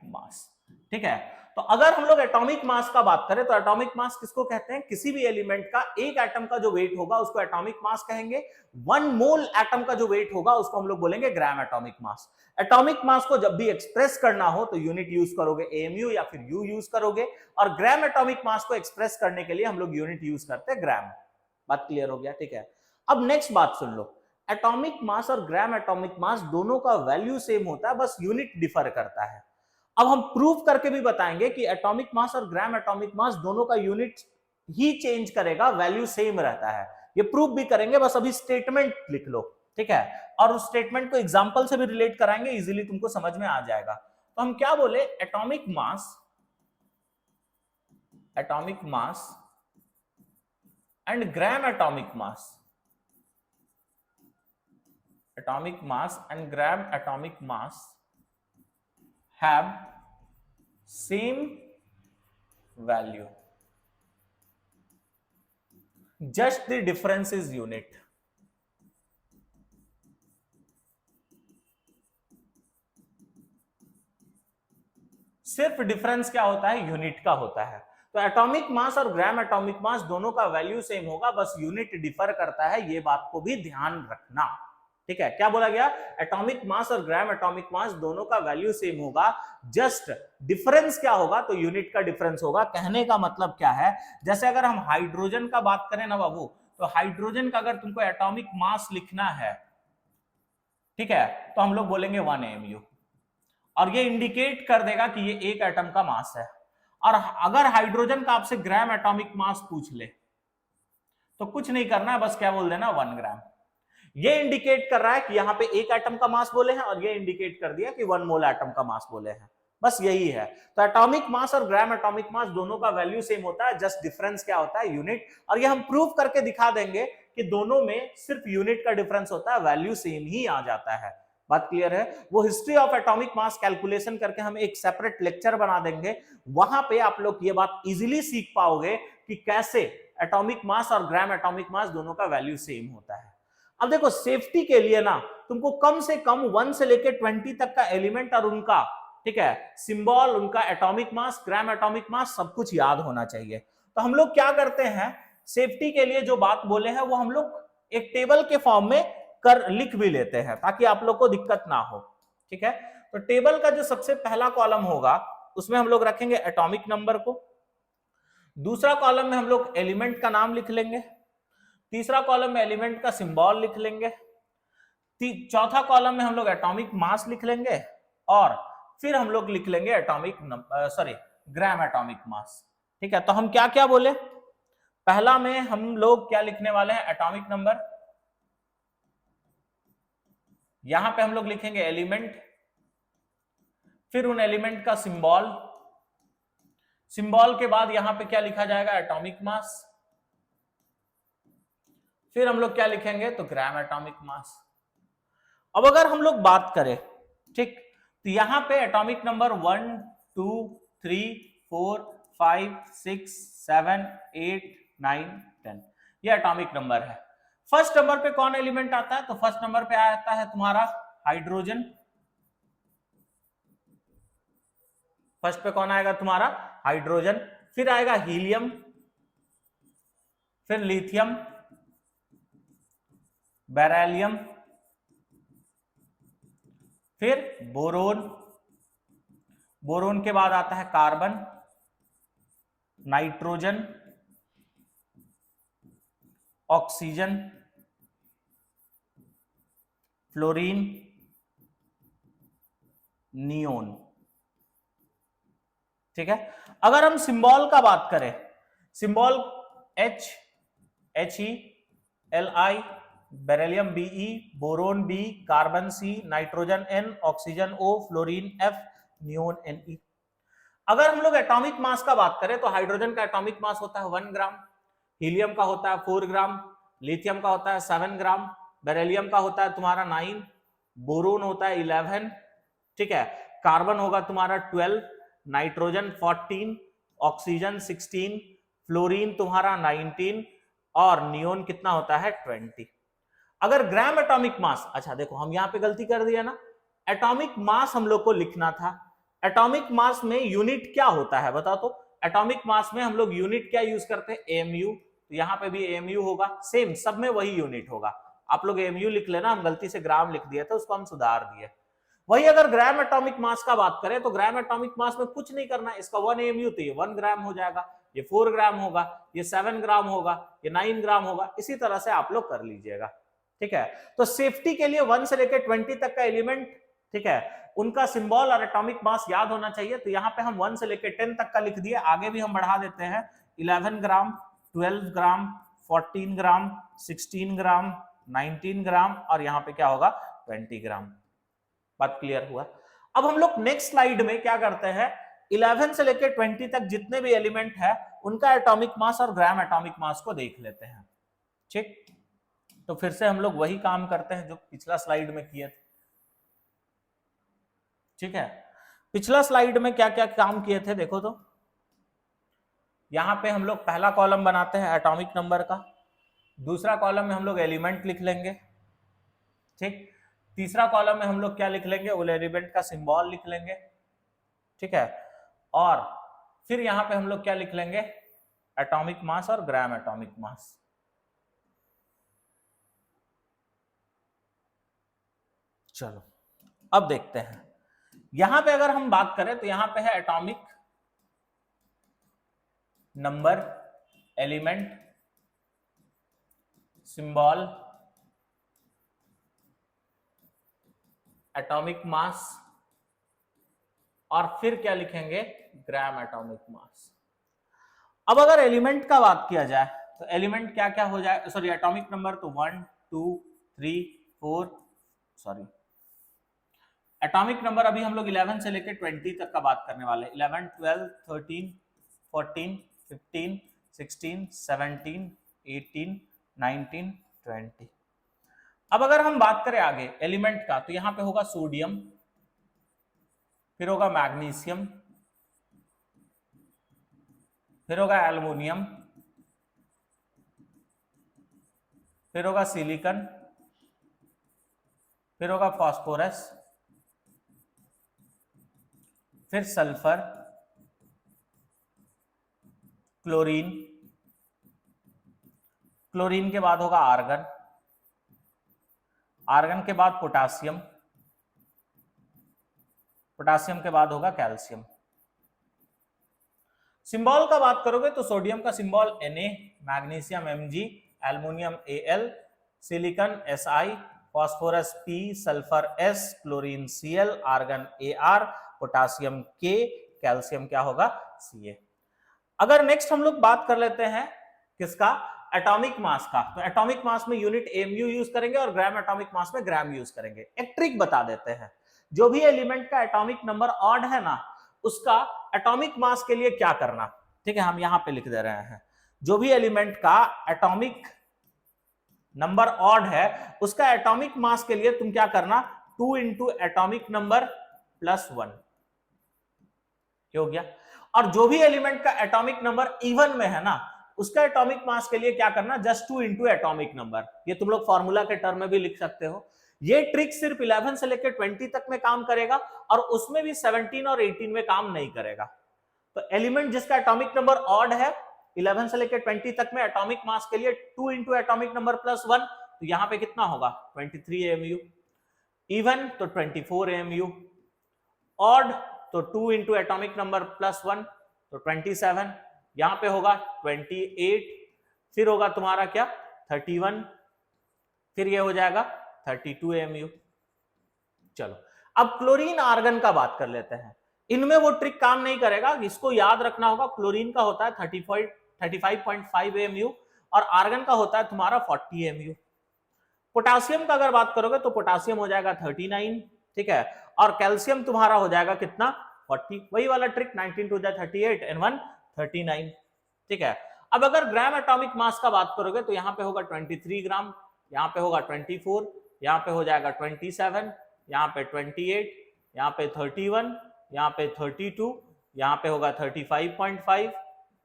[SPEAKER 1] मास, ठीक है। तो अगर हम लोग एटॉमिक मास का बात करें तो एटॉमिक मास किसको कहते हैं? किसी भी एलिमेंट का एक एटम का जो वेट होगा उसको एटॉमिक मास कहेंगे। 1 मोल एटम का जो वेट होगा उसको हम लोग बोलेंगे ग्राम एटॉमिक मास। एटॉमिक मास को जब भी एक्सप्रेस करना हो तो यूनिट यूज करोगे एएमयू या फिर यू यूज करोगे, और ग्राम एटॉमिक मास को एक्सप्रेस करने के लिए हम लोग यूनिट यूज करते हैं ग्राम। बात क्लियर हो गया? ठीक है, अब नेक्स्ट बात सुन लो। एटॉमिक मास और ग्राम एटॉमिक मास दोनों का वैल्यू सेम होता है, बस यूनिट डिफर करता है। अब हम प्रूव करके भी बताएंगे कि एटॉमिक मास और ग्राम एटॉमिक मास दोनों का यूनिट ही चेंज करेगा, वैल्यू सेम रहता है। ये प्रूव भी करेंगे, बस अभी स्टेटमेंट लिख लो, ठीक है, और उस स्टेटमेंट को एग्जांपल से भी रिलेट कराएंगे, इजीली तुमको समझ में आ जाएगा। तो हम क्या बोले? Atomic mass and gram atomic mass, atomic mass and gram atomic mass have same value, just the difference is unit। सिर्फ डिफरेंस क्या होता है? यूनिट का होता है। तो एटॉमिक मास और ग्राम एटॉमिक मास दोनों का वैल्यू सेम होगा, बस यूनिट डिफर करता है, ये बात को भी ध्यान रखना, ठीक है। क्या बोला गया? एटॉमिक मास और ग्राम एटॉमिक मास दोनों का वैल्यू सेम होगा, जस्ट डिफरेंस क्या होगा? तो यूनिट का डिफरेंस होगा। कहने का मतलब क्या है? जैसे अगर हम हाइड्रोजन का बात करें ना बाबू, तो हाइड्रोजन का अगर तुमको एटॉमिक मास लिखना है, ठीक है, तो हम लोग बोलेंगे 1 AMU, और ये इंडिकेट कर देगा कि ये एक एटम का मास है। और अगर हाइड्रोजन का आपसे ग्राम एटॉमिक मास पूछ ले तो कुछ नहीं करना है, बस क्या बोल देना? 1 ग्राम। ये इंडिकेट कर रहा है कि यहां पे एक एटम का मास बोले हैं, और ये इंडिकेट कर दिया कि 1 मोल एटम का मास बोले हैं, बस यही है। तो एटॉमिक मास और ग्राम एटॉमिक मास दोनों का वैल्यू सेम होता है, जस्ट डिफरेंस क्या होता है? यूनिट। और ये हम प्रूव करके दिखा देंगे कि दोनों में सिर्फ यूनिट का डिफरेंस होता है, वैल्यू सेम ही आ जाता है। बात क्लियर है? वो history of atomic mass calculation करके हम एक सेपरेट लेक्चर बना देंगे, वहां पे आप लोग ये बात इजीली सीख पाओगे कि कैसे एटॉमिक मास और ग्राम एटॉमिक मास दोनों का वैल्यू सेम होता है। अब देखो, सेफ्टी के लिए ना तुमको कम से कम 1 से लेकर 20 तक का एलिमेंट और उनका, ठीक है, सिंबल, उनका एटॉमिक मास, ग्राम एटॉमिक मास, सब कुछ याद होना चाहिए। तो हम लोग क्या करते हैं, सेफ्टी के लिए जो बात बोले हैं वो हम लोग एक टेबल के फॉर्म में कर लिख भी लेते हैं, ताकि आप लोग को दिक्कत ना हो, ठीक है। तो टेबल का जो सबसे पहला कॉलम होगा उसमें हम लोग रखेंगे एटॉमिक नंबर को, दूसरा कॉलम में हम लोग एलिमेंट का नाम लिख लेंगे, तीसरा कॉलम में एलिमेंट का सिंबल लिख लेंगे, चौथा कॉलम में हम लोग एटॉमिक मास लिख लेंगे, और फिर हम लोग लिख लेंगे ग्राम एटॉमिक मास, ठीक है। तो हम क्या क्या बोले? पहला में हम लोग क्या लिखने वाले हैं? एटॉमिक नंबर, यहां पे हम लोग लिखेंगे एलिमेंट, फिर उन एलिमेंट का सिंबल, सिंबल के बाद यहां पे क्या लिखा जाएगा? एटॉमिक मास, फिर हम लोग क्या लिखेंगे? तो ग्राम एटॉमिक मास। अब अगर हम लोग बात करें, ठीक, तो यहां पे एटॉमिक नंबर 1 2 3 4 5 6 7 8 9 10, ये एटॉमिक नंबर है। फर्स्ट नंबर पे कौन एलिमेंट आता है? तो फर्स्ट नंबर पे आता है तुम्हारा हाइड्रोजन। फर्स्ट पे कौन आएगा? तुम्हारा हाइड्रोजन। फिर आएगा हीलियम, फिर लिथियम, बेरिलियम, फिर बोरोन, बोरोन के बाद आता है carbon, nitrogen, oxygen, fluorine, neon, ठीक है। अगर हम सिंबल का बात करें, symbol H, He, Li, beryllium Be, boron B, carbon C, nitrogen N, oxygen O, fluorine F, neon Ne। अगर हम लोग एटॉमिक मास का बात करें तो हाइड्रोजन का एटॉमिक मास होता है 1 ग्राम, हीलियम का होता है 4 ग्राम, लिथियम का होता है 7 ग्राम, बेरिलियम का होता है तुम्हारा 9, बोरोन होता है 11, ठीक है, कार्बन होगा तुम्हारा 12, नाइट्रोजन 14, ऑक्सीजन 16, फ्लोरीन तुम्हारा 19, और नियोन कितना होता है? 20। अगर ग्राम एटॉमिक मास, अच्छा देखो हम यहां पे गलती कर दिया ना, एटॉमिक मास हम लोग को लिखना था, एटॉमिक मास में यूनिट क्या होता है बताओ तो। एटॉमिक मास में हम लोग यूनिट क्या यूज करते हैं, एमयू। तो यहाँ पे भी एमयू होगा, सेम सब में वही यूनिट होगा। आप लोग एमयू लिख लेना, हम गलती से ग्राम लिख दिए थे, उसको हम सुधार दिए। वही अगर ग्राम एटॉमिक मास का बात करें तो ग्राम एटॉमिक मास में कुछ नहीं करना, इसका 1 एमयू तो ये 1 ग्राम हो जाएगा, ये 4 ग्राम होगा, ये 7 ग्राम होगा, ये 9 ग्राम होगा, इसी तरह से आप लोग कर लीजिएगा। ठीक है, तो सेफ्टी के लिए 1 से लेकर 20 तक का एलिमेंट, ठीक है, उनका सिंबल और एटॉमिक मास याद होना चाहिए। तो यहाँ पे हम 1 से लेकर 10 तक का लिख दिए, आगे भी हम बढ़ा देते हैं 11 ग्राम, 12 ग्राम, 14 ग्राम, 16 ग्राम, 19 ग्राम, और यहाँ पे क्या होगा 20 ग्राम। बात क्लियर हुआ। अब हम लोग नेक्स्ट स्लाइड में क्या करते हैं, 11 से लेकर 20 तक जितने भी एलिमेंट है उनका एटॉमिक मास और ग्राम एटॉमिक मास को देख लेते हैं। ठीक, तो फिर से हम लोग वही काम करते हैं जो पिछला स्लाइड में किए थे। ठीक है, पिछला स्लाइड में क्या क्या काम किए थे देखो तो। यहां पे हम लोग पहला कॉलम बनाते हैं एटॉमिक नंबर का, दूसरा कॉलम में हम लोग एलिमेंट लिख लेंगे। ठीक, तीसरा कॉलम में हम लोग क्या लिख लेंगे, उस एलिमेंट का सिंबल लिख लेंगे। ठीक है, और फिर यहां पे हम लोग क्या लिख लेंगे, एटॉमिक मास और ग्राम एटॉमिक मास। चलो अब देखते हैं, यहां पे अगर हम बात करें तो यहां पे है atomic number, element, symbol, atomic mass, और फिर क्या लिखेंगे, ग्राम एटॉमिक मास। अब अगर एलिमेंट का बात किया जाए तो एलिमेंट क्या क्या हो जाए, सॉरी एटॉमिक नंबर तो 1 2 3 4, सॉरी एटॉमिक नंबर अभी हम लोग 11 से लेकर 20 तक का बात करने वाले, 11 12 13 14 15 16 17 18 19 20। अब अगर हम बात करें आगे एलिमेंट का तो यहां पे होगा सोडियम, फिर होगा मैग्नीशियम, फिर होगा एल्युमिनियम, फिर होगा सिलिकॉन, फिर होगा फास्फोरस, फिर सल्फर, क्लोरीन, क्लोरीन के बाद होगा आर्गन, आर्गन के बाद पोटासियम, पोटासियम के बाद होगा कैल्शियम। सिंबल का बात करोगे तो सोडियम का symbol Na, magnesium Mg, aluminium Al, silicon Si, phosphorus P, sulphur S, chlorine Cl, argon Ar, potassium K, calcium क्या होगा Ca। अगर नेक्स्ट हम लोग बात कर लेते हैं किसका, एटॉमिक मास का, तो एटॉमिक मास में यूनिट एमयू यूज करेंगे और ग्राम एटॉमिक मास में ग्राम यूज करेंगे। एक ट्रिक बता देते हैं, जो भी एलिमेंट का एटॉमिक नंबर ऑड है ना, उसका एटॉमिक मास के लिए क्या करना, ठीक है, हम यहां पे लिख दे रहे हैं, जो भी एलिमेंट का एटॉमिक नंबर ऑड है उसका एटॉमिक मास के लिए तुम क्या करना, 2 इंटू एटॉमिक नंबर प्लस 1, हो गया। और जो भी एलिमेंट का एटॉमिक नंबर इवन में है ना, उसका एटॉमिक मास के लिए क्या करना, जस्ट 2 इंटू एटॉमिक नंबर। ये तुम लोग फॉर्मूला के टर्म में भी लिख सकते हो। ये ट्रिक सिर्फ 11 से लेकर 20 तक में काम करेगा और उसमें भी 17 और 18 में काम नहीं करेगा। तो एलिमेंट जिसका एटॉमिक नंबर ऑड है 11 से लेकर 20 तक में, एटॉमिक मास के लिए 2 इंटू एटॉमिक नंबर प्लस 1, तो यहां पे कितना होगा 23 एमयू, इवन तो 24 एमयू, ऑड तो 2 इंटू एटॉमिक नंबर प्लस 1 तो 27, यहां पे होगा 28, फिर होगा तुम्हारा क्या 31, फिर ये हो जाएगा 32 एमयू। चलो अब क्लोरीन आर्गन का बात कर लेते हैं। इनमें वो ट्रिक काम नहीं करेगा, इसको याद रखना होगा। क्लोरीन का होता है 35.5 एमयू और आर्गन का होता है तुम्हारा 40 एमयू। पोटासियम का अगर बात करोगे तो पोटासियम हो जाएगा 39, ठीक है, और कैल्शियम तुम्हारा हो जाएगा कितना 40। वही वाला ट्रिक, 19 टू 38 एंड 1 39, ठीक है। अब अगर ग्राम एटॉमिक मास का बात करोगे तो यहाँ पे होगा 23 ग्राम, यहाँ पे होगा 24, यहाँ पे हो जाएगा 27, यहाँ पे 28, यहाँ पे 31, यहाँ पे 32, यहाँ पे होगा 35.5,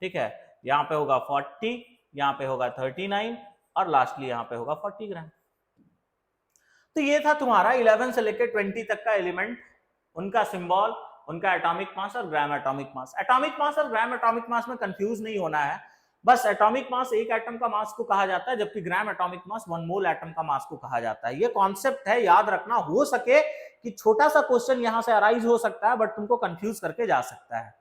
[SPEAKER 1] ठीक है, यहाँ पे होगा 40, यहाँ पे होगा 39 और लास्टली यहाँ पे होगा 40 ग्राम। तो ये था तुम्हारा 11 से लेकर 20 तक का एलिमेंट, उनका सिंबल, उनका एटॉमिक मास और ग्राम एटॉमिक मास। एटॉमिक मास और ग्राम एटॉमिक मास में कंफ्यूज नहीं होना है, बस एटॉमिक मास एक एटम का मास को कहा जाता है, जबकि ग्राम एटॉमिक मास 1 मोल एटम का मास को कहा जाता है। ये कॉन्सेप्ट है, याद रखना। हो सके कि छोटा सा क्वेश्चन यहां से अराइज हो सकता है, बट तुमको कंफ्यूज करके जा सकता है।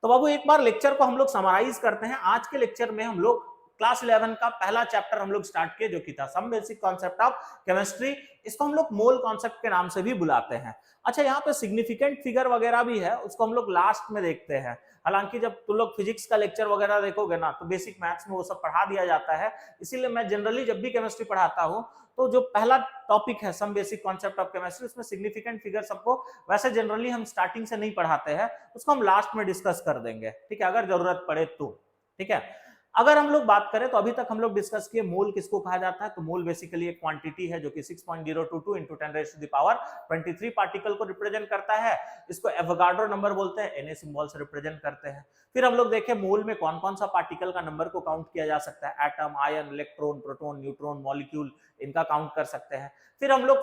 [SPEAKER 1] तो बाबू एक बार लेक्चर को हम लोग समराइज करते हैं। आज के लेक्चर में हम लोग क्लास 11 का पहला चैप्टर हम लोग स्टार्ट किए, जो कि था some basic concept of chemistry. इसको हम लोग मोल कॉन्सेप्ट के नाम से भी बुलाते हैं। अच्छा, यहाँ पे सिग्निफिकेंट फिगर वगैरह भी है, उसको हम लोग लास्ट में देखते हैं। हालांकि जब तुम लोग फिजिक्स का लेक्चर वगैरह देखोगे ना, तो बेसिक मैथ्स में वो सब पढ़ा दिया जाता है। इसीलिए मैं जनरली जब भी केमिस्ट्री पढ़ाता हूँ, तो जो पहला टॉपिक है some basic concept of chemistry, उसमें सिग्निफिकेंट फिगर सबको वैसे जनरली हम स्टार्टिंग से नहीं पढ़ाते हैं, उसको हम लास्ट में डिस्कस कर देंगे, ठीक है, अगर जरूरत पड़े तो। ठीक है, अगर हम लोग बात करें तो अभी तक हम लोग डिस्कस किए मोल किसको कहा जाता है। तो मोल बेसिकली एक क्वांटिटी है जो कि 6.022 into 10⁻³ पार्टिकल को रिप्रेजेंट करता है। इसको एवोगाड्रो नंबर बोलते हैं, Na सिंबल से रिप्रेजेंट करते हैं। फिर हम लोग देखें मोल में कौन कौन सा पार्टिकल का नंबर को काउंट किया जा सकता है। Atom, ion, electron, proton, neutron, molecule, इनका काउंट कर सकते हैं। फिर हम लोग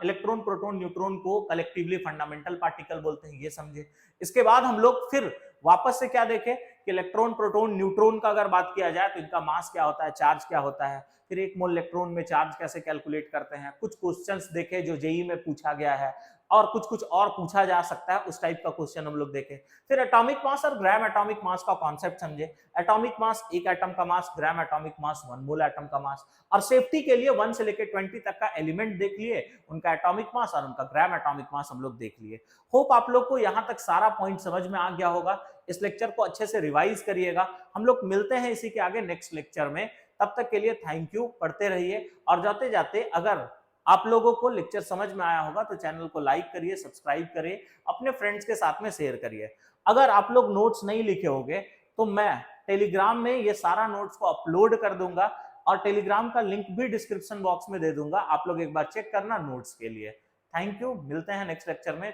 [SPEAKER 1] इलेक्ट्रॉन, प्रोटॉन, न्यूट्रॉन को कलेक्टिवली फंडामेंटल पार्टिकल बोलते हैं, ये समझे। इसके बाद हम लोग फिर वापस से क्या देखें कि इलेक्ट्रॉन, प्रोटॉन, न्यूट्रॉन का अगर बात किया जाए तो इनका मास क्या होता है, चार्ज क्या होता है। फिर 1 मोल इलेक्ट्रॉन में चार्ज कैसे कैलकुलेट करते हैं। कुछ क्वेश्चंस देखे जो जेईई में पूछा गया है, और कुछ और पूछा जा सकता है, उस टाइप का क्वेश्चन हम लोग देखें। फिर एटॉमिक मास और ग्राम एटॉमिक मास का कॉन्सेप्ट समझे। एटॉमिक मास एक एटम का मास, ग्राम एटॉमिक मास 1 मोल एटम का मास। और सेफ्टी के लिए 1 से लेकर 20 तक का एलिमेंट देख लिए, उनका एटॉमिक मास और उनका ग्राम एटॉमिक मास हम लोग देख लिए। होप आप लोग को यहां तक सारा पॉइंट समझ में आ गया होगा। इस लेक्चर को अच्छे से रिवाइज करिएगा। हम लोग मिलते हैं इसी के आगे नेक्स्ट लेक्चर में। तब तक के लिए थैंक यू, पढ़ते रहिए। और जाते जाते अगर आप लोगों को लेक्चर समझ में आया होगा तो चैनल को लाइक करिए, सब्सक्राइब करिए, अपने फ्रेंड्स के साथ में शेयर करिए। अगर आप लोग नोट्स नहीं लिखे होंगे तो मैं टेलीग्राम में ये सारा नोट्स को अपलोड कर दूंगा, और टेलीग्राम का लिंक भी डिस्क्रिप्शन बॉक्स में दे दूंगा। आप लोग एक बार चेक करना नोट्स के लिए। थैंक यू, मिलते हैं नेक्स्ट लेक्चर में।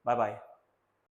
[SPEAKER 1] Bye bye.